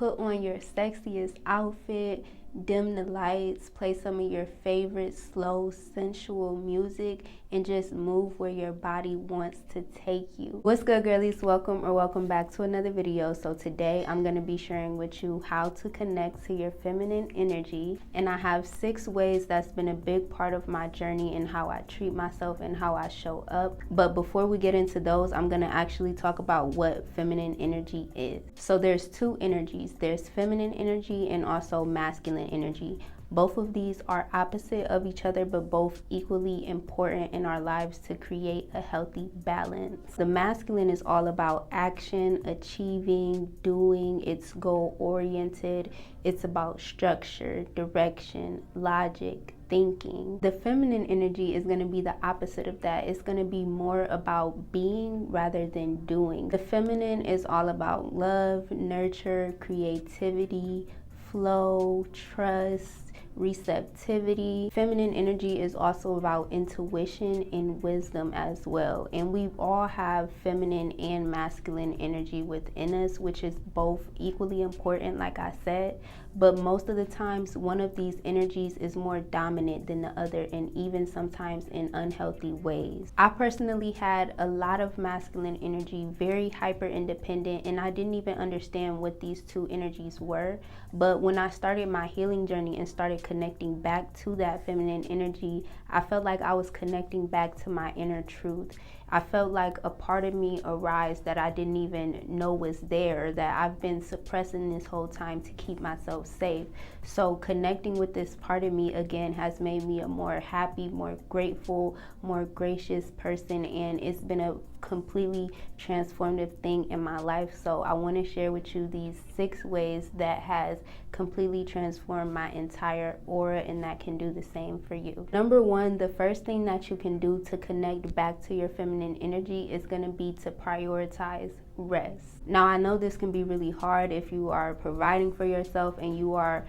Put on your sexiest outfit, dim the lights, play some of your favorite slow, sensual music, and just move where your body wants to take you. What's good, girlies? Welcome back to another video. So today I'm going to be sharing with you how to connect to your feminine energy, and I have 6 ways that's been a big part of my journey and how I treat myself and how I show up. But before we get into those, I'm going to actually talk about what feminine energy is. So there's 2 energies. There's feminine energy and also masculine energy. Both of these are opposite of each other, but both equally important in our lives to create a healthy balance. The masculine is all about action, achieving, doing. It's goal-oriented. It's about structure, direction, logic, thinking. The feminine energy is going to be the opposite of that. It's going to be more about being rather than doing. The feminine is all about love, nurture, creativity, flow, trust, receptivity. Feminine energy is also about intuition and wisdom as well. And we all have feminine and masculine energy within us, which is both equally important, like I said. But most of the times, one of these energies is more dominant than the other, and even sometimes in unhealthy ways. I personally had a lot of masculine energy, very hyper independent, and I didn't even understand what these 2 energies were. But when I started my healing journey and started connecting back to that feminine energy, I felt like I was connecting back to my inner truth. I felt like a part of me arise that I didn't even know was there, that I've been suppressing this whole time to keep myself safe. So connecting with this part of me again has made me a more happy, more grateful, more gracious person, and it's been a completely transformative thing in my life. So I want to share with you these 6 ways that has completely transformed my entire aura, and that can do the same for you. Number 1, the first thing that you can do to connect back to your feminine energy is going to be to prioritize rest. Now, I know this can be really hard if you are providing for yourself and you are,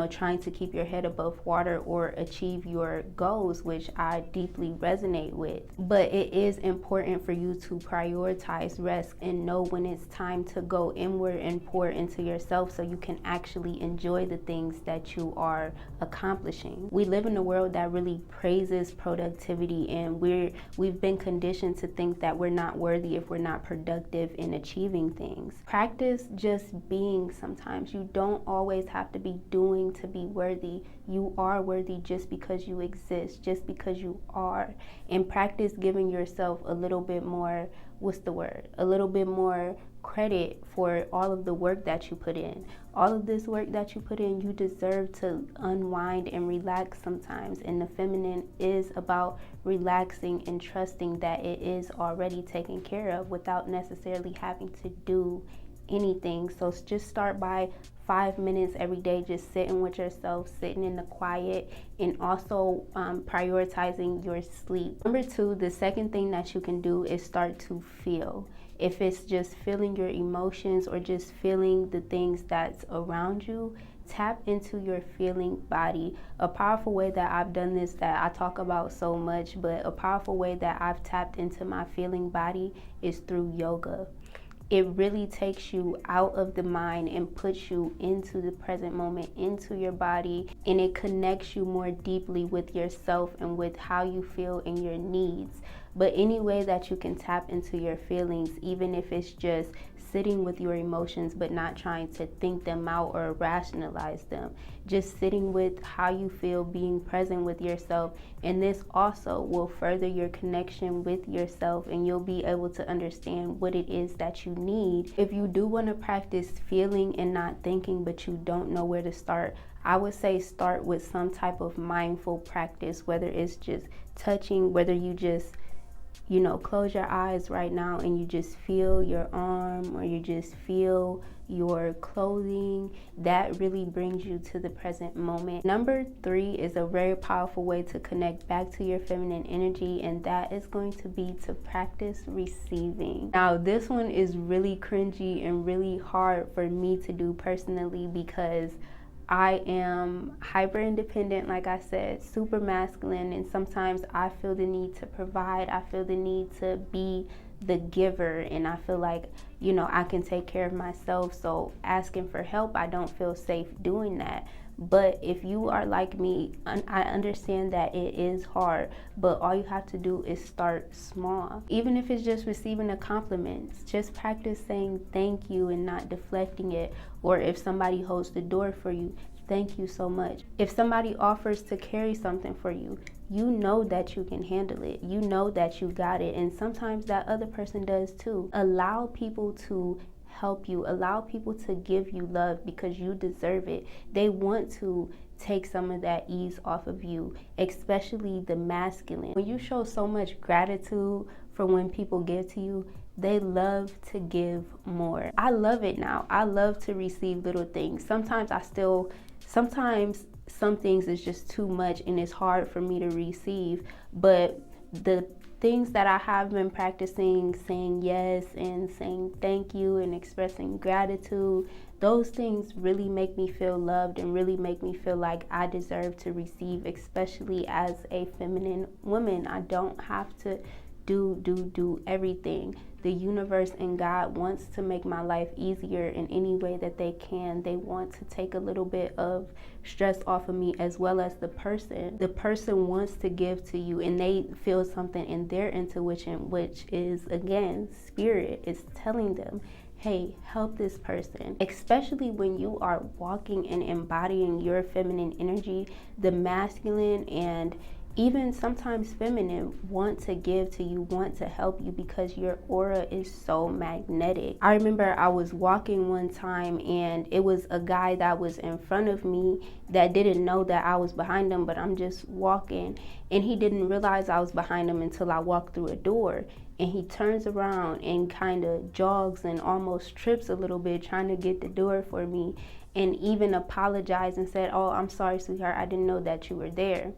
trying to keep your head above water or achieve your goals, which I deeply resonate with. But it is important for you to prioritize rest and know when it's time to go inward and pour into yourself so you can actually enjoy the things that you are accomplishing. We live in a world that really praises productivity, and we've been conditioned to think that we're not worthy if we're not productive in achieving things. Practice just being sometimes. You don't always have to be doing to be worthy. You are worthy just because you exist, just because you are. And practice giving yourself a little bit more, a little bit more credit for all of the work that you put in. All of this work that you put in, you deserve to unwind and relax sometimes. And the feminine is about relaxing and trusting that it is already taken care of without necessarily having to do anything. So just start by 5 minutes every day, just sitting with yourself, sitting in the quiet, and also prioritizing your sleep. Number 2, the second thing that you can do is start to feel. If it's just feeling your emotions or just feeling the things that's around you, tap into your feeling body. A powerful way that I've done this, that I talk about so much, but a powerful way that I've tapped into my feeling body is through yoga. It really takes you out of the mind and puts you into the present moment, into your body, and it connects you more deeply with yourself and with how you feel and your needs. But any way that you can tap into your feelings, even if it's just sitting with your emotions but not trying to think them out or rationalize them, just sitting with how you feel, being present with yourself, and this also will further your connection with yourself, and you'll be able to understand what it is that you need. If you do want to practice feeling and not thinking, but you don't know where to start, I would say start with some type of mindful practice, whether it's just touching, whether you just close your eyes right now and you just feel your arm, or you just feel your clothing. That really brings you to the present moment. Number 3 is a very powerful way to connect back to your feminine energy, and that is going to be to practice receiving. Now, this one is really cringy and really hard for me to do personally because I am hyper independent, like I said, super masculine, and sometimes I feel the need to provide. I feel the need to be the giver, and I feel like, you know, I can take care of myself. So asking for help, I don't feel safe doing that. But if you are like me, I understand that it is hard, but all you have to do is start small. Even if it's just receiving a compliment, just practice saying thank you and not deflecting it. Or if somebody holds the door for you, thank you so much. If somebody offers to carry something for you, you know that you can handle it. You know that you got it. And sometimes that other person does too. Allow people to help you. Allow people to give you love because you deserve it. They want to take some of that ease off of you, especially the masculine. When you show so much gratitude for when people give to you, they love to give more. I love it now. I love to receive little things. Sometimes some things is just too much and it's hard for me to receive, but the things that I have been practicing, saying yes and saying thank you and expressing gratitude, those things really make me feel loved and really make me feel like I deserve to receive, especially as a feminine woman. I don't have to do everything. The universe and God wants to make my life easier in any way that they can. They want to take a little bit of stress off of me, as well as the person. The person wants to give to you and they feel something in their intuition, which is, again, spirit is telling them, hey, help this person. Especially when you are walking and embodying your feminine energy, the masculine and even sometimes feminine want to give to you, want to help you because your aura is so magnetic. I remember I was walking one time and it was a guy that was in front of me that didn't know that I was behind him, but I'm just walking and he didn't realize I was behind him until I walked through a door. And he turns around and kind of jogs and almost trips a little bit trying to get the door for me, and even apologized and said, oh, I'm sorry, sweetheart, I didn't know that you were there.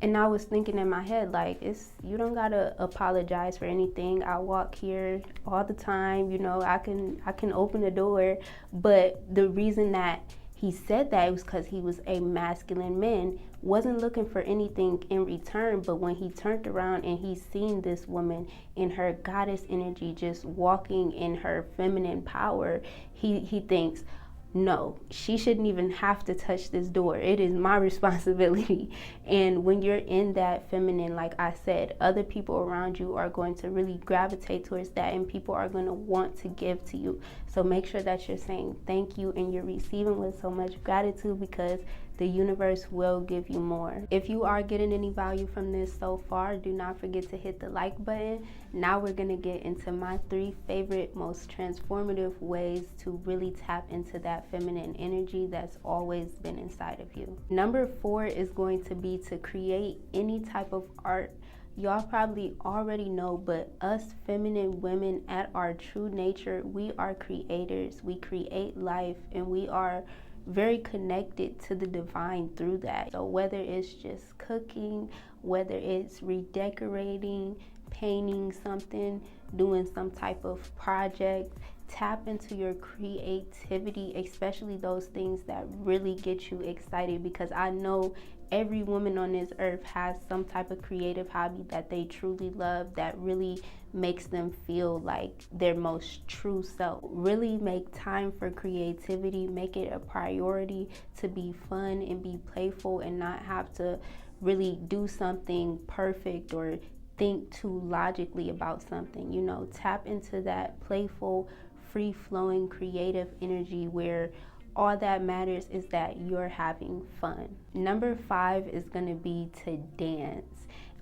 And I was thinking in my head, like, you don't gotta apologize for anything. I walk here all the time, you know, I can open the door. But the reason that he said that was because he was a masculine man, wasn't looking for anything in return. But when he turned around and he seen this woman in her goddess energy just walking in her feminine power, he thinks, no, she shouldn't even have to touch this door. It is my responsibility. And when you're in that feminine, like I said, other people around you are going to really gravitate towards that, and people are going to want to give to you. So make sure that you're saying thank you and you're receiving with so much gratitude, because the universe will give you more. If you are getting any value from this so far, do not forget to hit the like button. Now we're gonna get into my 3 favorite, most transformative ways to really tap into that feminine energy that's always been inside of you. Number 4 is going to be to create any type of art. Y'all probably already know, but us feminine women at our true nature, we are creators. We create life, and we are very connected to the divine through that. So whether it's just cooking, whether it's redecorating, painting something, doing some type of project, tap into your creativity, especially those things that really get you excited, because I know every woman on this earth has some type of creative hobby that they truly love, that really makes them feel like their most true self. Really make time for creativity, make it a priority to be fun and be playful and not have to really do something perfect or think too logically about something. You know, tap into that playful, free-flowing, creative energy where all that matters is that you're having fun. Number 5 is going to be to dance.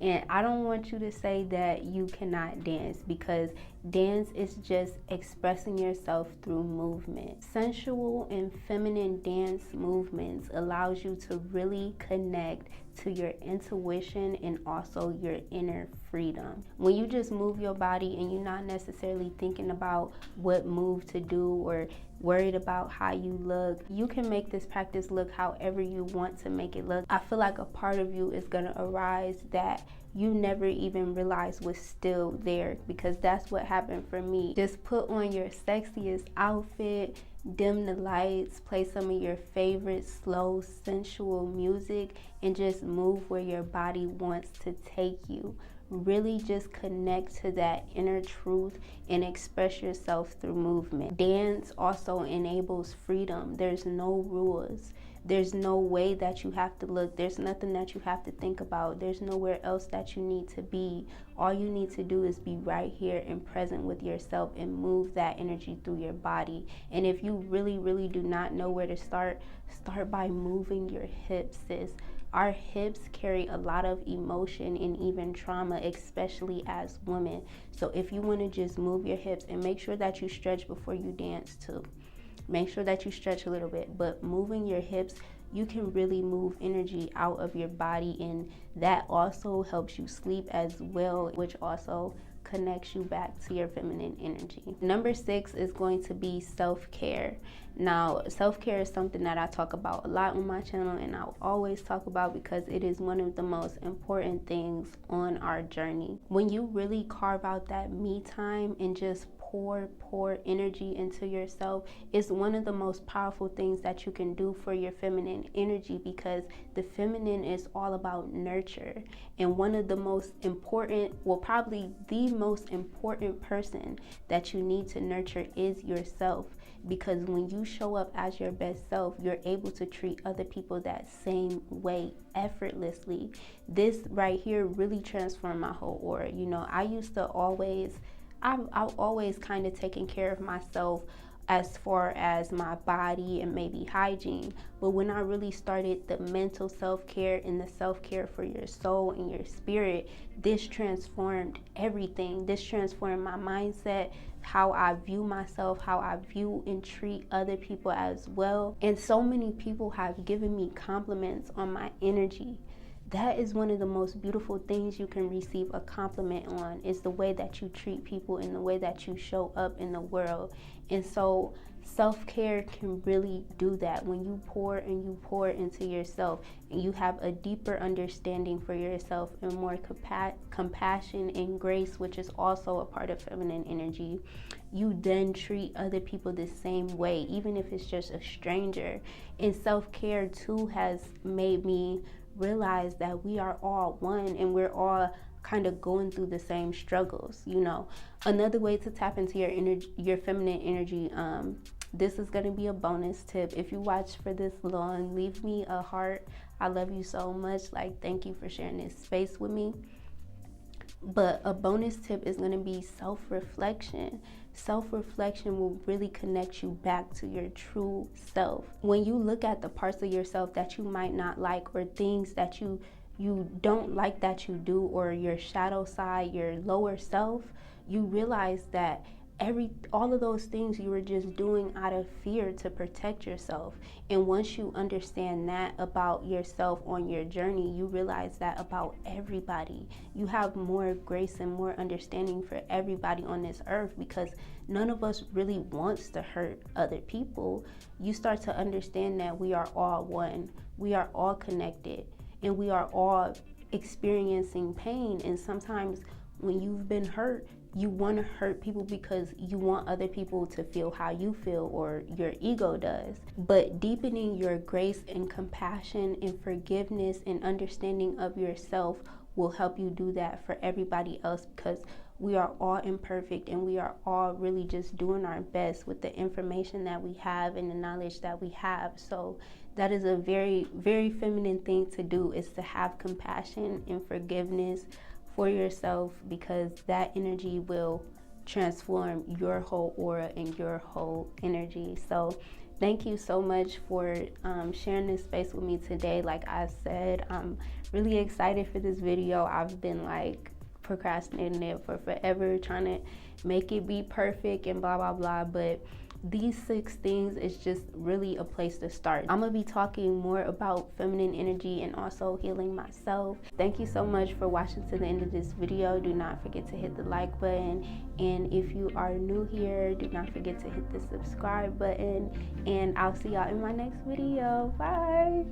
And I don't want you to say that you cannot dance, because dance is just expressing yourself through movement. Sensual and feminine dance movements allows you to really connect to your intuition and also your inner freedom. When you just move your body and you're not necessarily thinking about what move to do or worried about how you look, you can make this practice look however you want to make it look. I feel like a part of you is gonna arise that you never even realized was still there, because that's what happened for me. Just put on your sexiest outfit, dim the lights, play some of your favorite slow, sensual music, and just move where your body wants to take you. really just connect to that inner truth and express yourself through movement. Dance also enables freedom. There's no rules. There's no way that you have to look. There's nothing that you have to think about. There's nowhere else that you need to be. All you need to do is be right here and present with yourself and move that energy through your body. And if you really do not know where to start by moving your hips, sis. Our hips carry a lot of emotion and even trauma, especially as women. So if you want to just move your hips, and make sure that you stretch before you dance too. Make sure that you stretch a little bit, but moving your hips, you can really move energy out of your body, and that also helps you sleep as well, which also connects you back to your feminine energy. Number 6 is going to be self-care. Now, self-care is something that I talk about a lot on my channel, and I'll always talk about because it is one of the most important things on our journey. When you really carve out that me time and just pour energy into yourself, is one of the most powerful things that you can do for your feminine energy, because the feminine is all about nurture. And one of the most important, well, probably the most important person that you need to nurture is yourself. Because when you show up as your best self, you're able to treat other people that same way effortlessly. This right here really transformed my whole aura. You know, I've always kind of taken care of myself as far as my body and maybe hygiene. But when I really started the mental self-care and the self-care for your soul and your spirit, this transformed everything. This transformed my mindset, how I view myself, how I view and treat other people as well. And so many people have given me compliments on my energy. That is one of the most beautiful things you can receive a compliment on, is the way that you treat people and the way that you show up in the world. And so self-care can really do that. When you pour into yourself, and you have a deeper understanding for yourself and more compassion and grace, which is also a part of feminine energy, you then treat other people the same way, even if it's just a stranger. And self-care too has made me realize that we are all one, and we're all kind of going through the same struggles. You know, another way to tap into your energy, your feminine energy, this is going to be a bonus tip. If you watch for this long, leave me a heart. I love you so much. Like, thank you for sharing this space with me. But a bonus tip is going to be self-reflection. Self-reflection will really connect you back to your true self. When you look at the parts of yourself that you might not like, or things that you don't like that you do, or your shadow side, your lower self, you realize that all of those things you were just doing out of fear to protect yourself. And once you understand that about yourself on your journey, you realize that about everybody. You have more grace and more understanding for everybody on this earth, because none of us really wants to hurt other people. You start to understand that we are all one. We are all connected, and we are all experiencing pain. And sometimes when you've been hurt, you want to hurt people because you want other people to feel how you feel, or your ego does. But deepening your grace and compassion and forgiveness and understanding of yourself will help you do that for everybody else, because we are all imperfect, and we are all really just doing our best with the information that we have and the knowledge that we have. So that is a very, very feminine thing to do, is to have compassion and forgiveness for yourself, because that energy will transform your whole aura and your whole energy. So thank you so much for sharing this space with me today. Like I said, I'm really excited for this video. I've been like procrastinating it for forever, trying to make it be perfect and blah blah blah, but these 6 things is just really a place to start. I'm gonna be talking more about feminine energy and also healing myself. Thank you so much for watching to the end of this video. Do not forget to hit the like button, and if you are new here, do not forget to hit the subscribe button, and I'll see y'all in my next video. Bye.